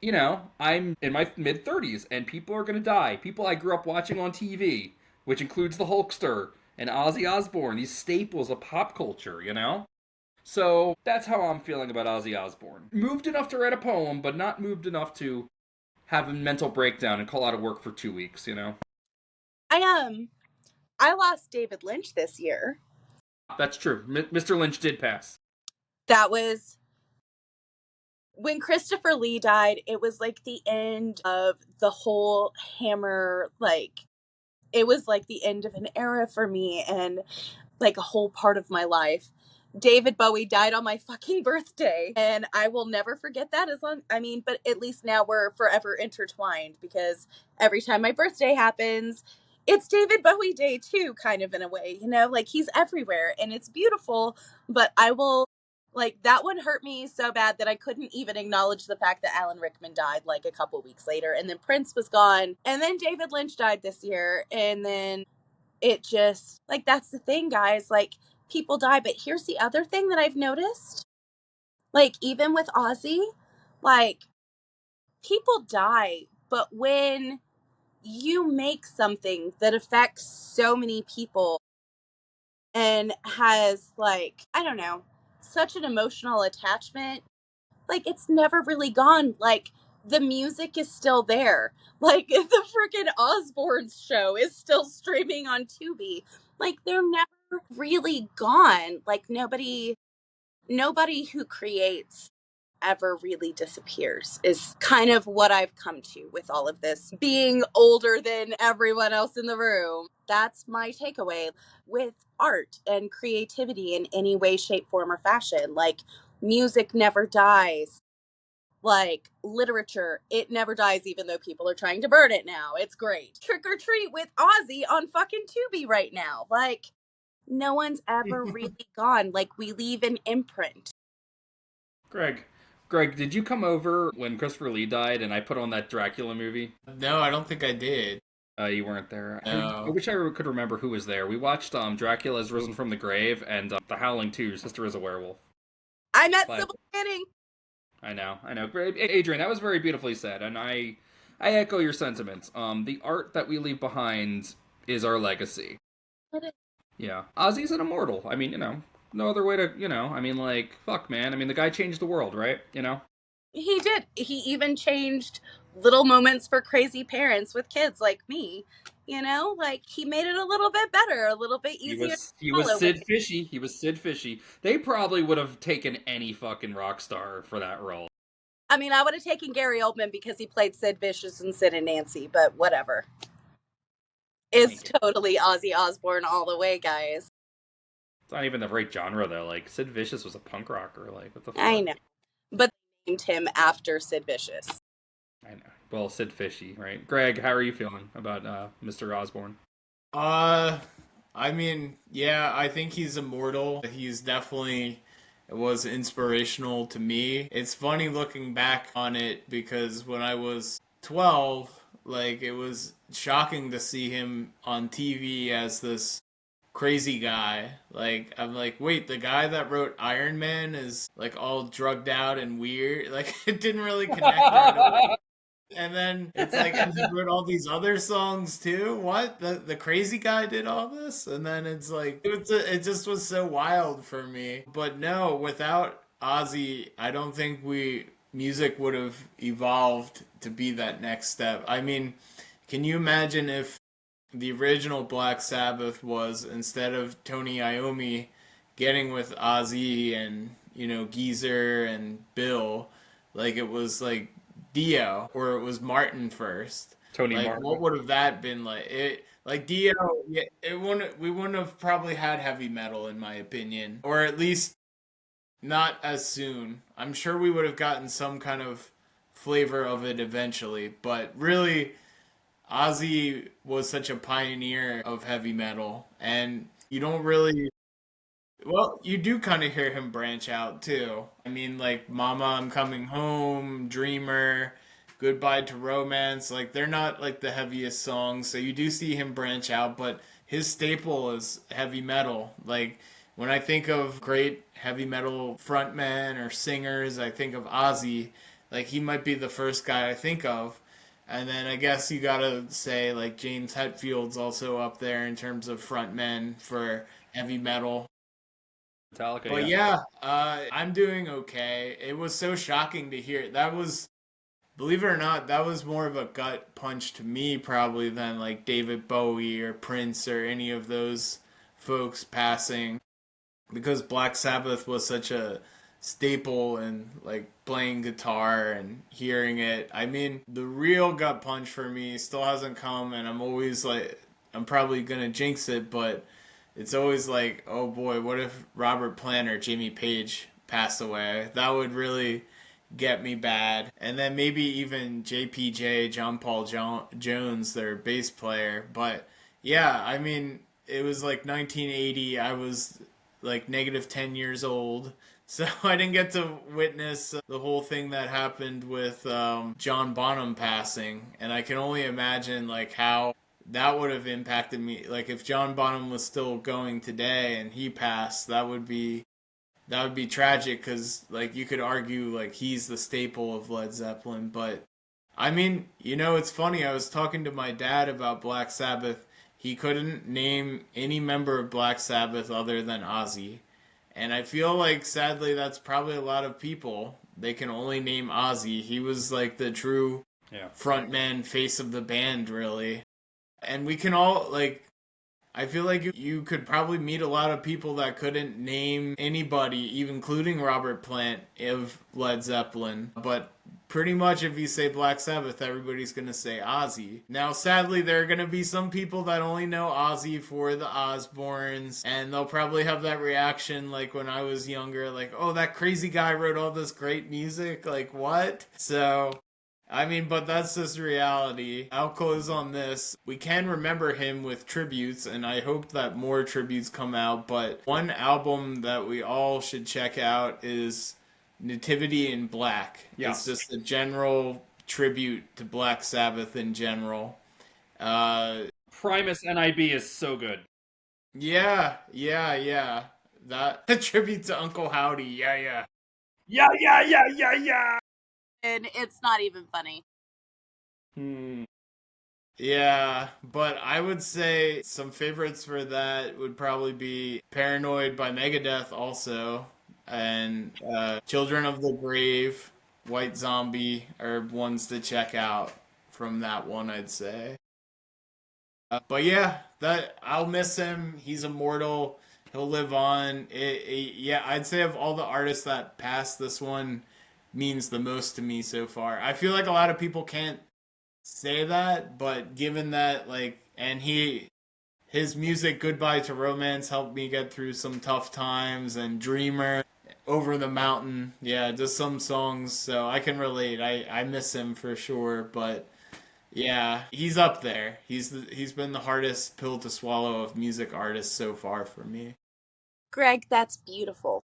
you know, I'm in my mid-30s, and people are going to die. People I grew up watching on TV, which includes the Hulkster and Ozzy Osbourne, these staples of pop culture, you know? So, that's how I'm feeling about Ozzy Osbourne. Moved enough to write a poem, but not moved enough to have a mental breakdown and call out of work for 2 weeks, you know? I lost David Lynch this year. That's true. Mr. Lynch did pass. That was when Christopher Lee died. It was like the end of the whole Hammer, like, it was like the end of an era for me and like a whole part of my life. David Bowie died on my fucking birthday, and I will never forget that but at least now we're forever intertwined, because every time my birthday happens, it's David Bowie Day too, kind of, in a way, you know, like, he's everywhere and it's beautiful, but that one hurt me so bad that I couldn't even acknowledge the fact that Alan Rickman died like a couple weeks later, and then Prince was gone, and then David Lynch died this year, and then it just, like, that's the thing, guys, like, people die. But here's the other thing that I've noticed, like, even with Ozzy, like, people die, but when you make something that affects so many people and has, like, I don't know, such an emotional attachment, like, it's never really gone. Like, the music is still there. Like, the freaking Osbourne show is still streaming on Tubi. Like, they're never really gone. Like, nobody who creates ever really disappears is kind of what I've come to with all of this. Being older than everyone else in the room, that's my takeaway with art and creativity in any way, shape, form, or fashion. Like, music never dies. Like, literature, it never dies, even though people are trying to burn it now. It's great. Trick or Treat with Ozzy on fucking Tubi right now. Like, no one's ever really gone. Like, we leave an imprint. Greg, did you come over when Christopher Lee died and I put on that Dracula movie? No, I don't think I did. You weren't there. I No. wish I could remember who was there. We watched Dracula's Risen from the Grave and The Howling 2, Sister is a Werewolf. I met But Sybil Manning. I know. Adrian, that was very beautifully said, and I echo your sentiments. The art that we leave behind is our legacy. Yeah. Ozzy's an immortal. I mean, no other way to, I mean, like, fuck, man. I mean, the guy changed the world, right? He did. He even changed little moments for crazy parents with kids like me. Like, he made it a little bit better, a little bit easier He to was follow. Sid Fishy. He was Sid Fishy. They probably would have taken any fucking rock star for that role. I mean, I would have taken Gary Oldman because he played Sid Vicious and Sid and Nancy, but whatever. It's totally Ozzy Osbourne all the way, guys. It's not even the right genre, though. Like, Sid Vicious was a punk rocker. Like, what the fuck? I know. But they named him after Sid Vicious. I know. Well, Sid Fishy, right? Greg, how are you feeling about Mr. Osborne? I mean, yeah, I think he's immortal. He's definitely was inspirational to me. It's funny looking back on it because when I was 12, like, it was shocking to see him on TV as this crazy guy. Like, I'm like, wait, the guy that wrote Iron Man is like all drugged out and weird. Like, it didn't really connect right away. And then it's like, and he wrote all these other songs too. What? The crazy guy did all this? And then it's like, it just was so wild for me. But no, without Ozzy, I don't think music would have evolved to be that next step. I mean, can you imagine if the original Black Sabbath was, instead of Tony Iommi getting with Ozzy and, Geezer and Bill, like it was like Dio, or it was Martin first. Tony Like, Martin. what would have that been like? Like Dio, yeah, we wouldn't have probably had heavy metal, in my opinion, or at least not as soon. I'm sure we would have gotten some kind of flavor of it eventually, but really, Ozzy was such a pioneer of heavy metal, and you don't really. Well, you do kind of hear him branch out too. I mean, like Mama, I'm Coming Home, Dreamer, Goodbye to Romance. Like, they're not like the heaviest songs, so you do see him branch out, but his staple is heavy metal. Like, when I think of great heavy metal frontmen or singers, I think of Ozzy. Like, he might be the first guy I think of. And then I guess you gotta say, like, James Hetfield's also up there in terms of frontmen for heavy metal. Metallica, But yeah, I'm doing okay. It was so shocking to hear. That was, believe it or not, that was more of a gut punch to me probably than like David Bowie or Prince or any of those folks passing, because Black Sabbath was such a staple in like playing guitar and hearing it. I mean, the real gut punch for me still hasn't come, and I'm always like, I'm probably gonna jinx it, but it's always like, oh boy, what if Robert Plant or Jimmy Page passed away? That would really get me bad. And then maybe even JPJ, John Paul Jones, their bass player. But yeah, I mean, it was like 1980. I was like negative 10 years old. So I didn't get to witness the whole thing that happened with John Bonham passing. And I can only imagine like how that would have impacted me. Like, if John Bonham was still going today and he passed, that would be tragic, because like you could argue like he's the staple of Led Zeppelin. But I mean, it's funny, I was talking to my dad about Black Sabbath. He couldn't name any member of Black Sabbath other than Ozzy, and I feel like sadly that's probably a lot of people. They can only name Ozzy. He was like the true frontman, face of the band, really. And we can all, like, I feel like you could probably meet a lot of people that couldn't name anybody, even including Robert Plant, of Led Zeppelin. But pretty much if you say Black Sabbath, everybody's going to say Ozzy. Now, sadly, there are going to be some people that only know Ozzy for the Osbournes, and they'll probably have that reaction like when I was younger, like, oh, that crazy guy wrote all this great music? Like, what? So... I mean, but that's just reality. I'll close on this. We can remember him with tributes, and I hope that more tributes come out, but one album that we all should check out is Nativity in Black. Yeah. It's just a general tribute to Black Sabbath in general. Primus NIB is so good. Yeah. That a tribute to Uncle Howdy. Yeah. Yeah. And it's not even funny. Yeah, but I would say some favorites for that would probably be Paranoid by Megadeth also, and Children of the Grave, White Zombie are ones to check out from that one, I'd say. But yeah, that I'll miss him. He's immortal. He'll live on. Yeah, I'd say of all the artists that passed, this one means the most to me so far. I feel like a lot of people can't say that, but given that, like, and his music Goodbye to Romance helped me get through some tough times, and Dreamer, Over the Mountain, yeah, just some songs, so I can relate. I miss him for sure, but yeah, he's up there. He's been the hardest pill to swallow of music artists so far for me. Greg, that's beautiful.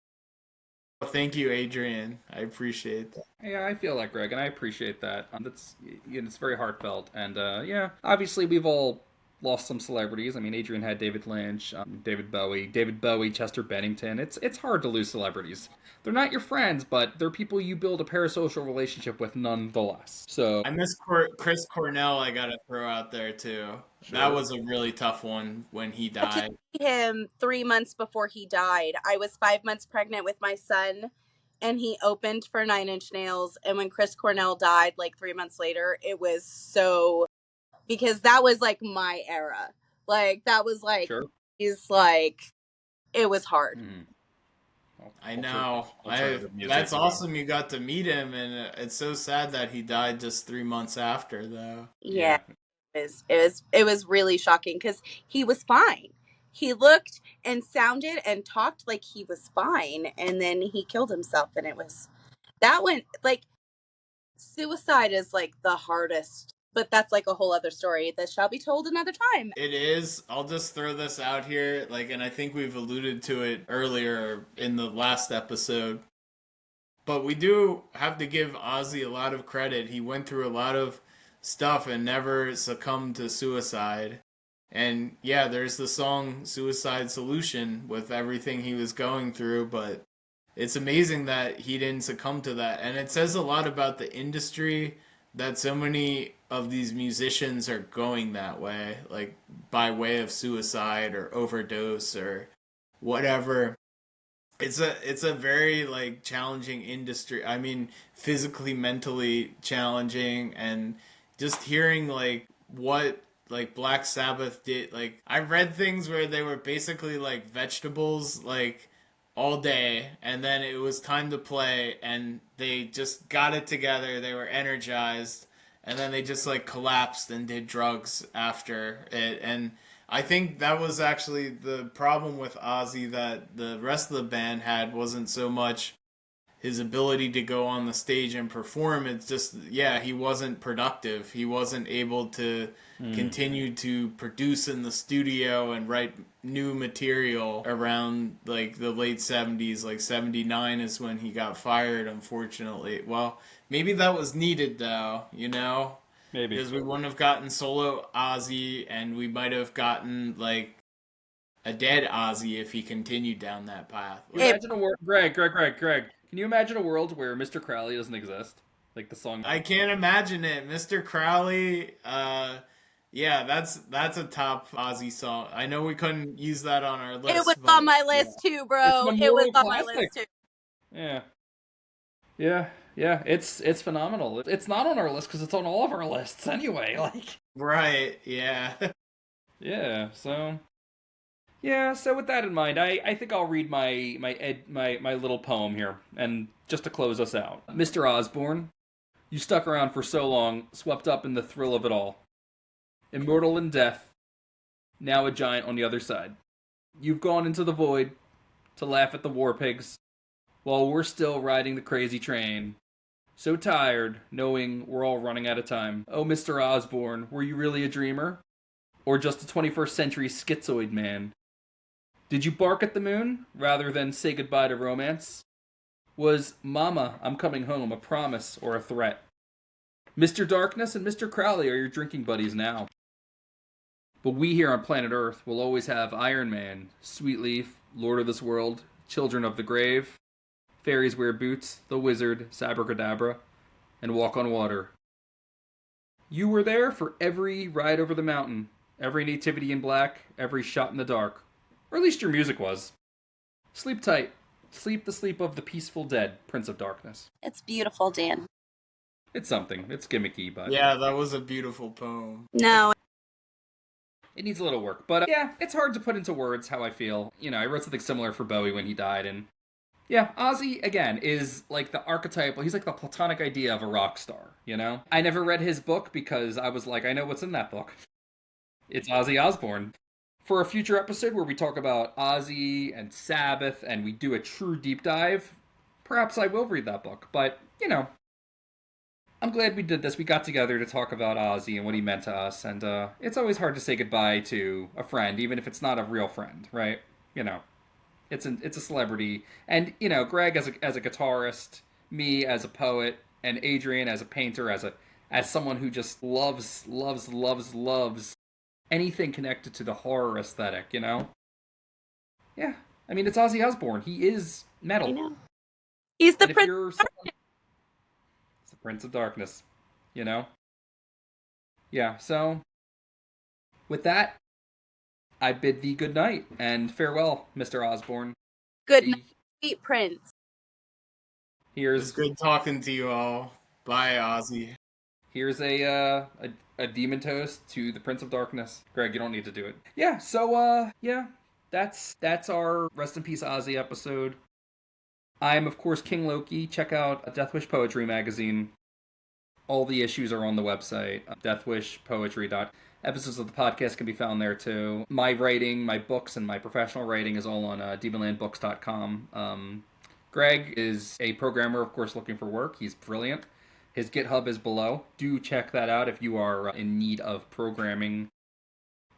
Thank you, Adrian. I appreciate that. Yeah, I feel that, Greg, and I appreciate that. It's very heartfelt, and yeah, obviously we've all lost some celebrities. I mean, Adrian had David Lynch, David Bowie, Chester Bennington. It's hard to lose celebrities. They're not your friends, but they're people you build a parasocial relationship with nonetheless. So I miss Chris Cornell. I gotta throw out there too. Sure. That was a really tough one when he died. Him 3 months before he died. I was 5 months pregnant with my son, and he opened for 9 Inch Nails. And when Chris Cornell died, like 3 months later, it was so, because that was like my era. Like that was like, sure. He's like, it was hard. Mm-hmm. I know. That's awesome. You got to meet him, and it's so sad that he died just 3 months after, though. Yeah. It was really shocking because he was fine. He looked and sounded and talked like he was fine, and then he killed himself, and it was that one. Like, suicide is like the hardest, but that's like a whole other story that shall be told another time. It is. I'll just throw this out here, like, and I think we've alluded to it earlier in the last episode, but we do have to give Ozzy a lot of credit. He went through a lot of stuff and never succumbed to suicide. And yeah, there's the song Suicide Solution with everything he was going through, but it's amazing that he didn't succumb to that. And it says a lot about the industry that so many of these musicians are going that way, like by way of suicide or overdose or whatever. It's a very like challenging industry. I mean, physically, mentally challenging, and just hearing like what like Black Sabbath did. Like, I read things where they were basically like vegetables like all day, and then it was time to play, and they just got it together. They were energized, and then they just like collapsed and did drugs after it. And I think that was actually the problem with Ozzy that the rest of the band had. Wasn't so much his ability to go on the stage and perform. It's just, yeah, he wasn't productive. He wasn't able to continue to produce in the studio and write new material around like the late 70s. Like 79 is when he got fired, unfortunately. Well, maybe that was needed though, you know? Maybe. Because we wouldn't have gotten solo Ozzy, and we might have gotten like a dead Ozzy if he continued down that path. Imagine a world, Greg. Can you imagine a world where Mr. Crowley doesn't exist? Like the song. I can't imagine it. Mr. Crowley, yeah, that's a top Ozzy song. I know we couldn't use that on our list. It was on my list too, bro. It was on my list too. Yeah. It's phenomenal. It's not on our list because it's on all of our lists anyway. Like. Right. Yeah. Yeah. So. Yeah, so with that in mind, I think I'll read my little poem here, and just to close us out. Mr. Osbourne, you stuck around for so long, swept up in the thrill of it all. Immortal in death, now a giant on the other side. You've gone into the void to laugh at the war pigs, while we're still riding the crazy train. So tired, knowing we're all running out of time. Oh, Mr. Osbourne, were you really a dreamer? Or just a 21st century schizoid man? Did you bark at the moon rather than say goodbye to romance? Was Mama, I'm coming home a promise or a threat? Mr. Darkness and Mr. Crowley are your drinking buddies now. But we here on planet Earth will always have Iron Man, Sweetleaf, Lord of this World, Children of the Grave, Fairies Wear Boots, The Wizard, Sabracadabra, and Walk on Water. You were there for every ride over the mountain, every nativity in black, every shot in the dark. Or at least your music was. Sleep tight. Sleep the sleep of the peaceful dead, Prince of Darkness. It's beautiful, Dan. It's something. It's gimmicky, but... Yeah, that was a beautiful poem. No. It needs a little work. But, yeah, it's hard to put into words how I feel. You know, I wrote something similar for Bowie when he died, and... Yeah, Ozzy, again, is like the archetypal... He's like the platonic idea of a rock star, you know? I never read his book because I was like, I know what's in that book. It's Ozzy Osbourne. For a future episode where we talk about Ozzy and Sabbath and we do a true deep dive, perhaps I will read that book. But, you know, I'm glad we did this. We got together to talk about Ozzy and what he meant to us. And it's always hard to say goodbye to a friend, even if it's not a real friend, right? You know, it's a celebrity. And, you know, Greg as a guitarist, me as a poet, and Adrian as a painter, as someone who just loves anything connected to the horror aesthetic, you know? Yeah. I mean, it's Ozzy Osbourne. He is metal. I know. He's the prince. It's the Prince of Darkness, you know? Yeah, so with that, I bid thee good night and farewell, Mr. Osbourne. Good night, sweet prince. Here's It's good talking to you all. Bye, Ozzy. Here's a demon toast to the Prince of Darkness. Greg, you don't need to do it. Yeah, so yeah, that's our Rest in Peace Ozzy episode. I'm of course King Loke. Check out Deathwish Poetry magazine. All the issues are on the website, deathwishpoetry. Episodes of the podcast can be found there too. My writing, my books, and my professional writing is all on demonlandbooks.com. Greg is a programmer, of course, looking for work. He's brilliant. His GitHub is below. Do check that out if you are in need of programming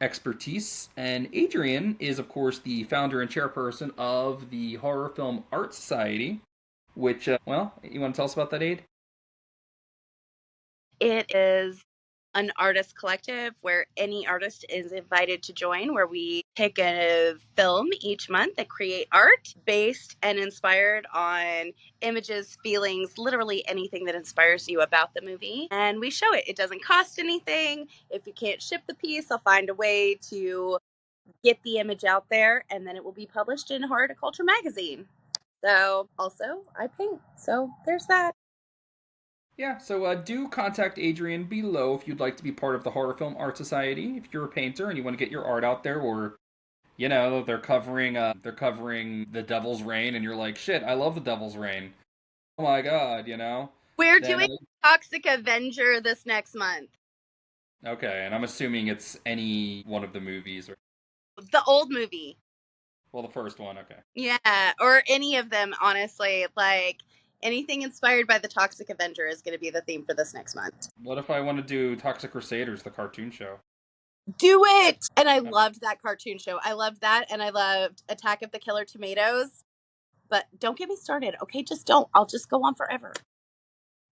expertise. And Adrian is, of course, the founder and chairperson of the Horror Film Art Society, which, well, you want to tell us about that, Aid? It is an artist collective where any artist is invited to join, where we pick a film each month and create art based and inspired on images, feelings, literally anything that inspires you about the movie. And we show it. It doesn't cost anything. If you can't ship the piece, I'll find a way to get the image out there, and then it will be published in Horticulture Magazine. So also, I paint. So there's that. Yeah, so do contact Adrian below if you'd like to be part of the Horror Film Art Society. If you're a painter and you want to get your art out there, or, you know, they're covering The Devil's Reign, and you're like, shit, I love The Devil's Reign. Oh my god, you know? We're doing Toxic Avenger this next month. Okay, and I'm assuming it's any one of the movies. Or... The old movie. Well, the first one, okay. Yeah, or any of them, honestly. Like... anything inspired by the Toxic Avenger is going to be the theme for this next month. What if I want to do Toxic Crusaders, the cartoon show? Do it! And I loved that cartoon show. I loved that, and I loved Attack of the Killer Tomatoes. But don't get me started, okay? Just don't. I'll just go on forever.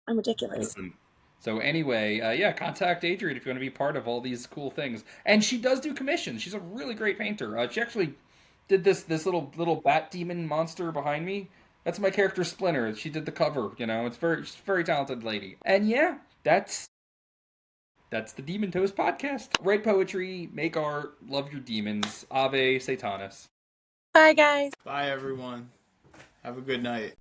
I'm ridiculous. Listen. So anyway, yeah, contact Adrian if you want to be part of all these cool things. And she does do commissions. She's a really great painter. She actually did this little bat demon monster behind me. That's my character Splinter. She did the cover, you know. She's a very talented lady. And yeah, that's the Demon Toast podcast. Write poetry, make art, love your demons. Ave Satanas. Bye, guys. Bye, everyone. Have a good night.